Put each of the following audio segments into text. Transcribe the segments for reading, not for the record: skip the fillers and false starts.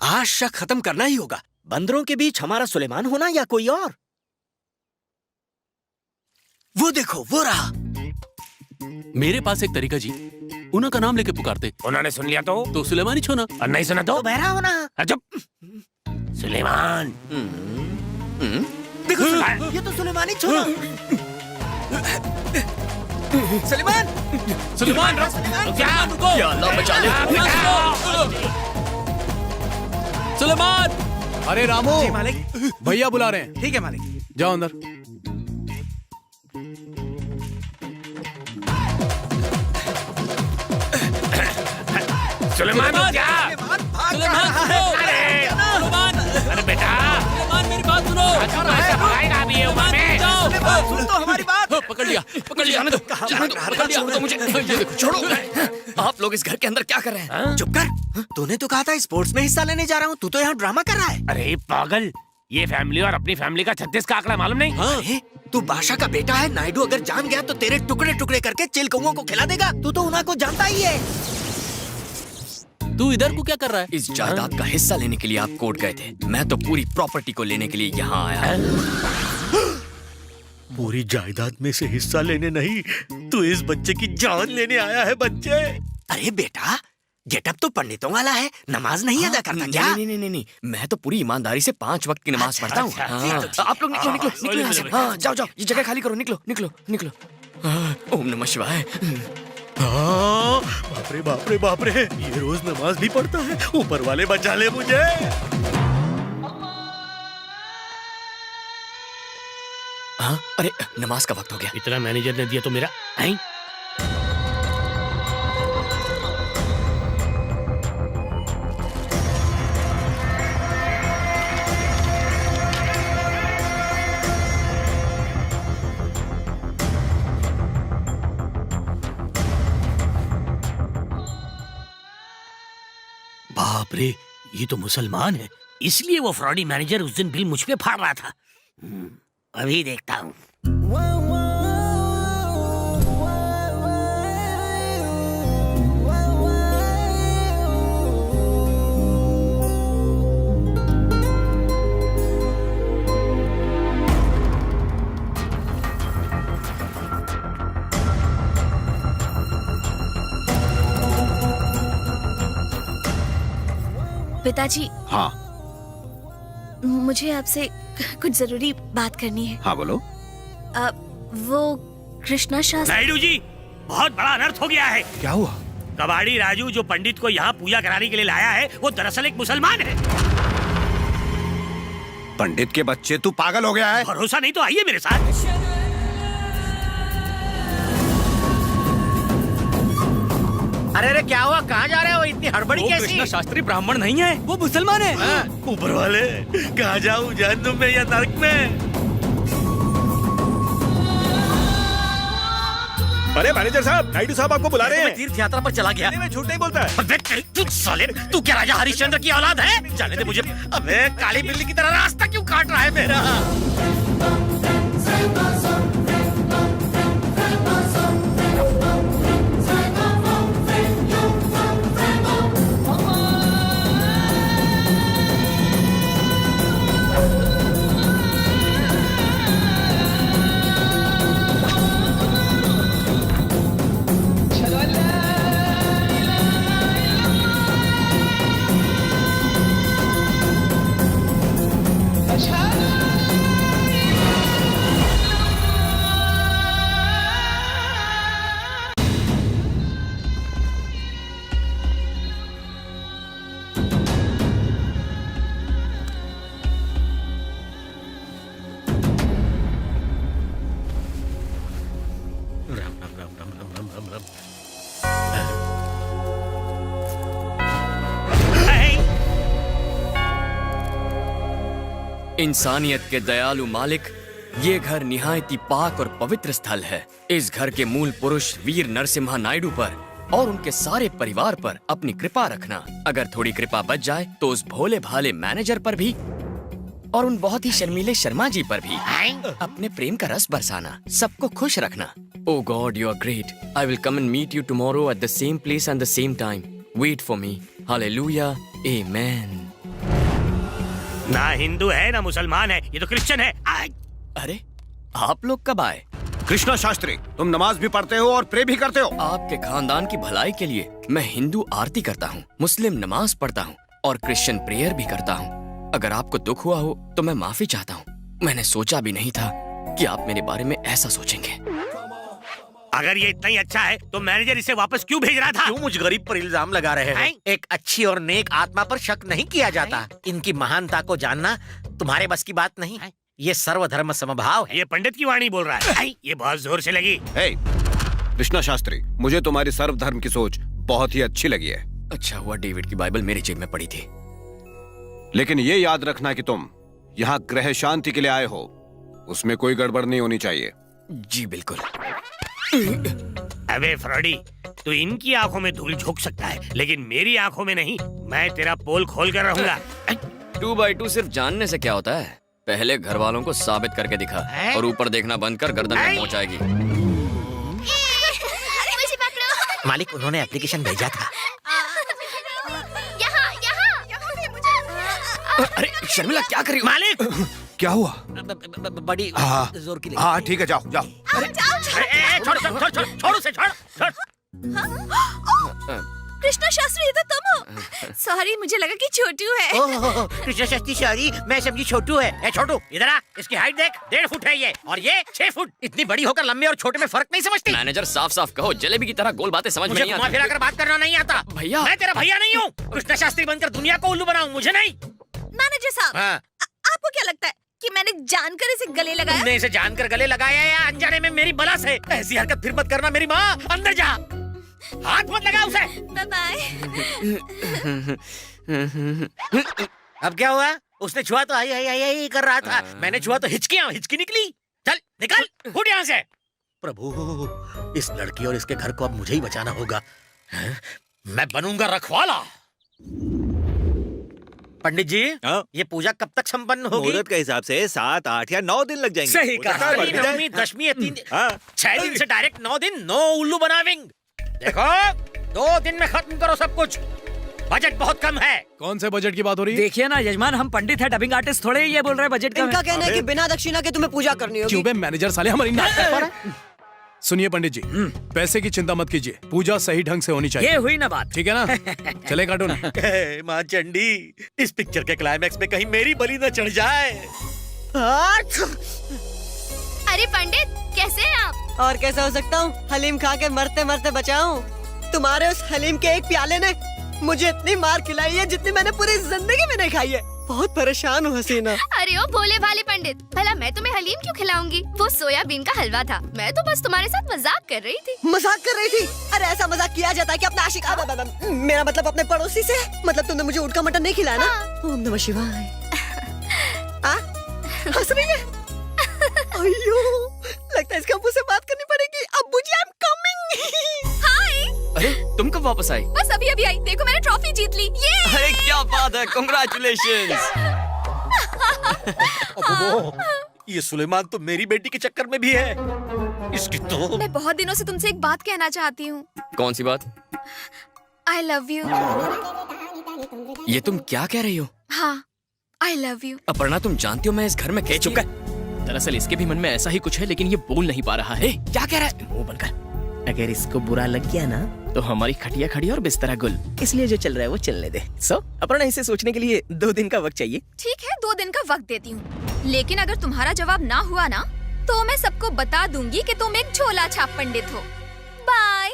आज शक खत्म करना ही होगा। बंदरों के बीच हमारा सुलेमान होना या कोई और। वो देखो, वो रहा। मेरे पास एक तरीका जी, उन्हों का नाम लेके पुकारते। उन्होंने सुन लिया तो सुलेमान ही छोना। और नहीं सुना तो बहरा होना। चुप। सुलेमान। देखो ये तो सुलेमान ही छोना। सुलेमान, सुलेमान रुको। या अल्लाह बचा ले। सुलेमान। अरे रामू, जी मालिक। भैया बुला रहे हैं। ठीक है मालिक। जाओ अंदर। सुलेमान रुक जा। सुलेमान सुनो। सुलेमान, अरे बेटा, सुलेमान मेरी बात सुनो। आएगा अभी ये उम्र में। सुन तो हमारी बात। पकड़ लिया, पकड़ लिया। पकड़ लिया मुझे। छोड़ो। आप लोग इस घर के अंदर क्या कर रहे हैं? चुप कर। तूने तो कहा था स्पोर्ट्स में हिस्सा लेने जा रहा हूँ, तू तो यहाँ ड्रामा कर रहा है। अरे पागल, ये फैमिली और अपनी फैमिली का 36 का आंकड़ा मालूम नहीं? अरे तू बादशाह का बेटा है। नायडू अगर जान गया तो तेरे टुकड़े टुकड़े करके चिल कौओं को खिला देगा। तू तो उन्हें को जानता ही है। तू इधर को क्या कर रहा है? इस जायदाद का हिस्सा लेने के लिए आप कोर्ट गए थे। मैं तो पूरी प्रॉपर्टी को लेने के लिए यहाँ आया। पूरी जायदाद में से हिस्सा लेने नहीं, तू इस बच्चे की जान लेने आया है बच्चे। अरे बेटा, गेटअप तो पंडितों वाला है, नमाज नहीं अदा करता क्या? नहीं, मैं तो पूरी ईमानदारी से 5 वक्त की नमाज पढ़ता हूँ। आप लोग निकलो यहाँ से। हाँ, जाओ, ये जगह खाली करो। निकलो। ओम नमः शिवाय। हाँ, बाप रे, ये रोज नमाज भी पढ़ता है। ऊपर वाले बचा ले मुझे। हाँ, अरे नमाज का वक्त हो गया। इतना मैनेजर ने दिया तो मेरा नहीं। बाप रे, ये तो मुसलमान है, इसलिए वो फ्रॉडी मैनेजर उस दिन बिल मुझ पे फाड़ रहा था। अभी देखता हूँ। पिताजी। हाँ मुझे आपसे कुछ जरूरी बात करनी है। हाँ बोलो। वो कृष्णा शास्त्री। नायडू जी, बहुत बड़ा अनर्थ हो गया है। क्या हुआ? कबाड़ी राजू जो पंडित को यहाँ पूजा कराने के लिए लाया है, वो दरअसल एक मुसलमान है। पंडित के बच्चे, तू पागल हो गया है? भरोसा नहीं तो आइए मेरे साथ। अरे क्या हुआ? कहाँ जा रहे हो? इतनी हड़बड़ी कैसी? कृष्णा शास्त्री ब्राह्मण नहीं है, वो मुसलमान है। ऊपर वाले, कहाँ जाऊँ, जहन्नुम में या नरक में? अरे मैनेजर साहब, नायडू साहब आपको बुला रहे हैं। तीर्थ यात्रा पर चला गया। मैं झूठ नहीं बोलता है। तू साले, तू क्या राजा हरिश्चंद्र की औलाद है? जाने दे मुझे। अबे काली बिल्ली की तरह रास्ता क्यों काट रहा है मेरा? इंसानियत के दयालु मालिक, ये घर निहायती पाक और पवित्र स्थल है। इस घर के मूल पुरुष वीर नरसिम्हा नायडू पर और उनके सारे परिवार पर अपनी कृपा रखना। अगर थोड़ी कृपा बच जाए तो उस भोले भाले मैनेजर पर भी और उन बहुत ही शर्मीले शर्मा जी पर भी अपने प्रेम का रस बरसाना। सबको खुश रखना। O God, you are great. I will come and meet you tomorrow at the same place and the same time. Wait for me. Hallelujah, amen. ना हिंदू है ना मुसलमान है, ये तो क्रिश्चियन है। अरे आप लोग कब आए? कृष्णा शास्त्री, तुम नमाज भी पढ़ते हो और प्रे भी करते हो। आपके खानदान की भलाई के लिए मैं हिंदू आरती करता हूँ, मुस्लिम नमाज पढ़ता हूँ और क्रिश्चियन प्रेयर भी करता हूँ। अगर आपको दुख हुआ हो तो मैं माफी चाहता हूँ। मैंने सोचा भी नहीं था कि आप मेरे बारे में ऐसा सोचेंगे। अगर ये इतना ही अच्छा है तो मैनेजर इसे वापस क्यों भेज रहा था? क्यों मुझ गरीब पर इल्जाम लगा रहे हैं? एक अच्छी और नेक आत्मा पर शक नहीं किया जाता। इनकी महानता को जानना तुम्हारे बस की बात नहीं। ये सर्वधर्म समभाव है। ये पंडित की वाणी बोल रहा है। ये बहुत जोर से लगी। हे, कृष्णा शास्त्री, मुझे तुम्हारी सर्वधर्म की सोच बहुत ही अच्छी लगी है। अच्छा हुआ डेविड की बाइबल मेरी जेब में पड़ी थी। लेकिन ये याद रखना कि तुम यहाँ ग्रह शांति के लिए आए हो, उसमें कोई गड़बड़ नहीं होनी चाहिए। जी बिल्कुल। अबे फ्रॉडी, तू इनकी आंखों में धूल झोंक सकता है लेकिन मेरी आंखों में नहीं। मैं तेरा पोल खोल कर रहूंगा। 2x2 सिर्फ जानने से क्या होता है? पहले घर वालों को साबित करके दिखा और ऊपर देखना बंद कर गर्दन में पहुंचाएगी। मुझे पकड़ो। मालिक, उन्होंने एप्लीकेशन भेजा था। यहाँ मुझे। अरे शर्मिला क्या कर रही हो? मालिक, क्या हुआ? बड़ी हाँ, जोर की लगी। हाँ ठीक है, जाओ जाओ। छोड़ उसे, छोड़। कृष्णा शास्त्री, ये तो तुम हो। सॉरी, मुझे लगा कि छोटू है। ओह, कृष्णा शास्त्री सॉरी, मैं समझी छोटू है। ए छोटू, इधर आ। इसकी हाइट देख, 1.5 फुट है ये और ये 6 फुट। इतनी बड़ी होकर लंबे और छोटे में फर्क नहीं समझती। मैनेजर साफ साफ कहो, जलेबी की तरह गोल बातें समझ में मुझे नहीं घुमा आती। फिरा कर बात करना नहीं आता। भैया। मैं तेरा भैया नहीं हूँ। कृष्णा शास्त्री बनकर दुनिया को उल्लू बनाऊं, मुझे नहीं। मैनेजर साहब, हाँ। आपको क्या लगता है कि मैंने जानकर इसे गले लगाया? तुमने इसे जानकर गले लगाया या अनजाने में मेरी बला से? ऐसी हरकत फिर मत करना मेरी माँ। अंदर जा, हाथ मत लगा उसे। Bye bye. अब क्या हुआ? उसने छुआ तो आई कर रहा था। मैंने छुआ तो हिचकी निकली। चल निकल, फुट यहाँ से। प्रभु, इस लड़की और इसके घर को अब मुझे ही बचाना होगा। मैं बनूंगा रखवाला। पंडित जी, ये पूजा कब तक संपन्न होगी? मुहूर्त के हिसाब से 7, 8 या 9 दिन लग जाएंगे। सही हो कहा। सकता है बढ़ भी जाए। 9वीं 10वीं या 3 दिन, हाँ। 6 दिन से डायरेक्ट 9 दिन, 9 उल्लू बनाविंग। देखो, 2 दिन में खत्म करो सब कुछ। बजट बहुत कम है। कौन से बजट की बात हो रही है? देखिए ना यजमान, हम पंडित है, डबिंग आर्टिस्ट थोड़े ही ये बोल रहे हैं बजट इनका कहना है कि बिना दक्षिणा के तुम्हें पूजा करनी होगी। क्यों बे, मैनेजर साले हमारी नाक काट पा रहा है। सुनिए पंडित जी, पैसे की चिंता मत कीजिए, पूजा सही ढंग से होनी चाहिए। ये हुई ना बात। ठीक है ना? चले कार्टून। माँ चंडी, इस पिक्चर के क्लाइमैक्स में कहीं मेरी बलि न चढ़ जाए। अरे पंडित, कैसे हैं आप? और कैसा हो सकता हूँ? हलीम खा के मरते मरते बचाऊं। तुम्हारे उस हलीम के एक प्याले ने मुझे इतनी मार खिलाई है जितनी मैंने पूरी जिंदगी में नहीं खाई है। बहुत परेशान हूँ हसीना। अरे ओ भोले भाले पंडित, भला मैं तुम्हें हलीम क्यों खिलाऊंगी? वो सोयाबीन का हलवा था। मैं तो बस तुम्हारे साथ मजाक कर रही थी। मजाक कर रही थी? अरे ऐसा मजाक किया जाता है कि अपना आशिक मेरा मतलब अपने पड़ोसी से? मतलब तुमने मुझे ऊँट का मटन नहीं खिलाया ना? ओम नमः शिवाय। हंस रही है? अयो, लगता है इसके अब्बू से बात करनी पड़ेगी। अब्बू जी, आई एम कमिंग। हाय। अरे तुम कब वापस आई? बस अभी अभी आई। देखो मैंने ट्रॉफी जीत ली। ये अरे क्या बात है, कांग्रेचुलेशंस। ये सुलेमान तो मेरी बेटी के चक्कर में भी है। इसकी तो मैं बहुत दिनों से तुमसे एक बात कहना चाहती हूँ। कौन सी बात? I love you. ये तुम क्या कह रही हो? हाँ, आई लव यू। अपर्णा, तुम जानती हो मैं इस घर में कैसे? चुप कर। दरअसल इसके भी मन में ऐसा ही कुछ है, लेकिन ये बोल नहीं पा रहा है। क्या कह रहा है? मुंह बनकर। अगर इसको बुरा लग गया ना तो हमारी खटिया खड़ी और बिस्तरा गुल। इसलिए जो चल रहा है वो चलने दे। अपर्णा, इसे सोचने के लिए 2 दिन का वक्त चाहिए। ठीक है, 2 दिन का वक्त देती हूँ, लेकिन अगर तुम्हारा जवाब ना हुआ ना तो मैं सबको बता दूंगी कि तुम एक झोला छाप पंडित हो। बाय।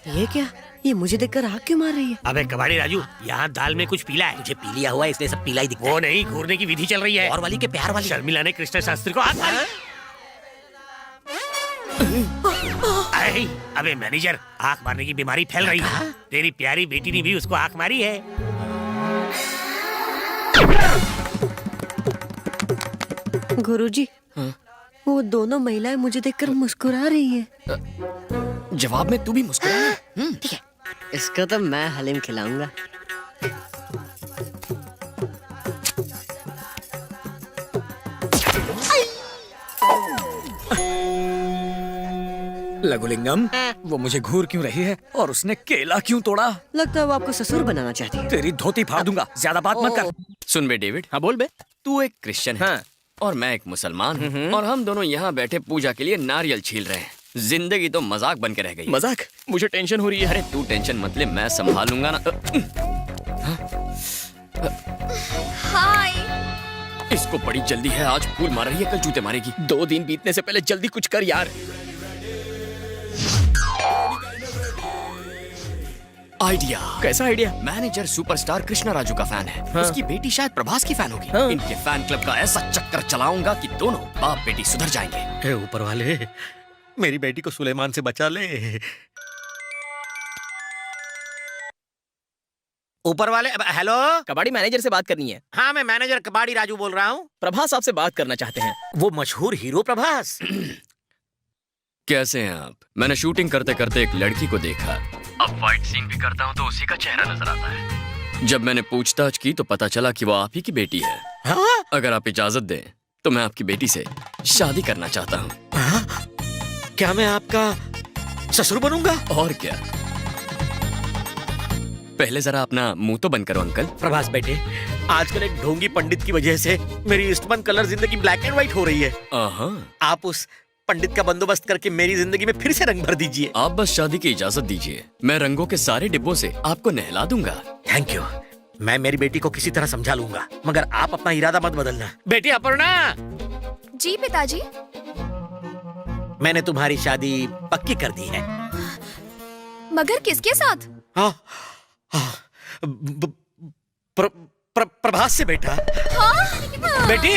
ये क्या? ये मुझे देखकर आग क्यों मार रही है? अबे कबाड़ी राजू, यहाँ दाल में कुछ पीला है। मुझे पी लिया हुआ है, इसलिए सब पीला ही दिखता वो नहीं, घूरने की विधि चल रही है। और वाली के प्यार वाली। शर्मिला ने कृष्ण शास्त्री को हाथ मारी। अबे मैनेजर, आंख मारने की बीमारी फैल रही है। तेरी प्यारी बेटी ने भी उसको आंख मारी है। गुरुजी, वो दोनों महिलाएं मुझे देखकर मुस्कुरा रही हैं। जवाब में तू भी मुस्कुरा। ठीक है, इसको तो मैं हलीम खिलाऊंगा। लघुलिंगम, वो मुझे घूर क्यों रही है और उसने केला क्यों तोड़ा? लगता है वो आपको ससुर बनाना चाहती है। तेरी धोती फाड़ दूंगा, ज्यादा बात मत कर। सुन बे डेविड, हाँ बोल बे। तू एक क्रिश्चियन है और मैं एक मुसलमान हूँ और हम दोनों यहाँ बैठे पूजा के लिए नारियल छील रहे हैं। जिंदगी तो मजाक बन के रह गई। मजाक? मुझे टेंशन हो रही है। अरे तू टेंशन मत ले, मैं संभालूंगा ना। हाय। इसको बड़ी जल्दी है, आज फूल मार रही है, कल जूते मारेगी। 2 दिन बीतने से पहले जल्दी कुछ कर यार। आइडिया। कैसा idea? Manager superstar Krishna Raju का फैन है। उसकी बेटी शायद प्रभास की फैन होगी। इनके फैन क्लब का ऐसा चक्कर चलाऊंगा कि दोनों बाप बेटी सुधर जाएंगे। हे ऊपर वाले, मेरी बेटी को सुलेमान से बचा ले। ऊपर वाले, हेलो। कबाड़ी मैनेजर से बात करनी है। हाँ, मैं मैनेजर कबाड़ी राजू बोल रहा हूँ। प्रभास आपसे बात करना चाहते हैं। वो मशहूर हीरो प्रभास। कैसे हैं आप? मैंने शूटिंग करते करते एक लड़की को देखा। अब फाइट सीन भी करता हूँ तो उसी का चेहरा नजर आता है। जब मैंने पूछताछ की तो पता चला कि वो आप ही की बेटी है। हाँ? अगर आप इजाजत दें तो मैं आपकी बेटी से शादी करना चाहता हूँ। हाँ? क्या मैं आपका ससुर बनूंगा? और क्या। पहले जरा अपना मुंह तो बंद करो अंकल। प्रभास बेटे, आजकल एक ढोंगी पंडित की वजह से मेरी ईस्टमन कलर जिंदगी ब्लैक एंड व्हाइट हो रही है। आप उस पंडित का बंदोबस्त करके मेरी जिंदगी में फिर से रंग भर दीजिए। आप बस शादी की इजाजत दीजिए, मैं रंगों के सारे डिब्बों से आपको नहला दूंगा। Thank you. मैं मेरी बेटी को किसी तरह समझा लूंगा, मगर आप अपना इरादा मत बदलना। बेटी अपर्णा। जी पिताजी। मैंने तुम्हारी शादी पक्की कर दी है। मगर किसके साथ? प्रभास से बेटा। हाँ? बेटी